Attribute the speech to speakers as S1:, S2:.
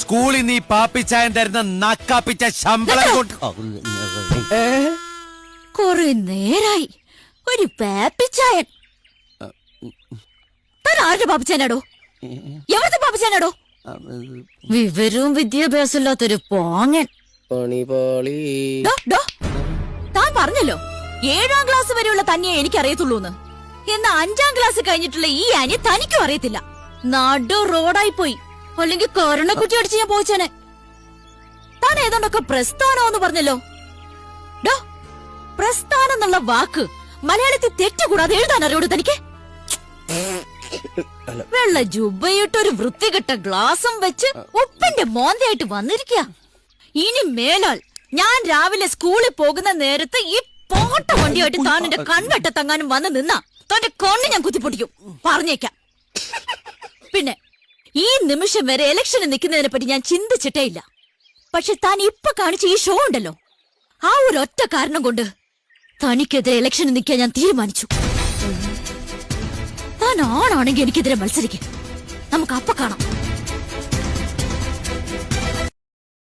S1: സ്കൂളിൽ നീ പാപ്പിച്ചായൻ തരുന്ന നക്കാപ്പിച്ച ശമ്പളം കൊണ്ട്
S2: കൊറേ നേരായി ഒരു പാപ്പിച്ചായൻ. താൻ ആരുടെ പാപ്പിച്ചാനാടോ? എവിടുത്തെ പാപ്പിച്ചാനാടോ? വിവരവും വിദ്യാഭ്യാസം ഇല്ലാത്തൊരു പോങ്ങൻ. താൻ പറഞ്ഞല്ലോ 7ാം ക്ലാസ് വരെയുള്ള തന്നെ എനിക്കറിയത്തുള്ളൂന്ന്. എന്നാ 5ാം ക്ലാസ് കഴിഞ്ഞിട്ടുള്ള ഈ ആനി തനിക്കും അറിയത്തില്ല. നടു റോഡായി പോയി, അല്ലെങ്കിൽ കൊറോണക്കുറ്റി അടിച്ച് ഞാൻ പോയിച്ചേനെ. താൻ ഏതാണ്ടൊക്കെ പ്രസ്ഥാനമെന്ന് പറഞ്ഞല്ലോ. ഡോ, പ്രസ്ഥാനം എന്നുള്ള വാക്ക് മലയാളത്തിൽ തെറ്റുകൂടാതെ എഴുതാൻ അറിയോട് തനിക്ക്? വെള്ള ജുബയിട്ടൊരു വൃത്തികെട്ട ഗ്ലാസും വെച്ച് ഉപ്പിന്റെ മോന്തയായിട്ട് വന്നിരിക്കുക. ഇനി മേലാൽ ഞാൻ രാവിലെ സ്കൂളിൽ പോകുന്ന നേരത്ത് ഈ പോട്ട വണ്ടിയായിട്ട് താൻ എന്റെ കൺവെട്ടത്തങ്ങാനും വന്ന് നിന്നാ തന്റെ കണ്ണ് ഞാൻ കുത്തിപ്പൊട്ടിക്കും, പറഞ്ഞേക്കാം. പിന്നെ ഈ നിമിഷം വരെ ഇലക്ഷന് നിൽക്കുന്നതിനെ പറ്റി ഞാൻ ചിന്തിച്ചിട്ടേ ഇല്ല. പക്ഷെ താൻ ഇപ്പൊ കാണിച്ച ഈ ഷോ ഉണ്ടല്ലോ, ആ ഒരൊറ്റ കാരണം കൊണ്ട് തനിക്കെതിരെ ഇലക്ഷന് നിൽക്കാൻ ഞാൻ തീരുമാനിച്ചു. താൻ ആണാണെങ്കിൽ എനിക്കെതിരെ മത്സരിക്കും, നമുക്ക് അപ്പൊ കാണാം.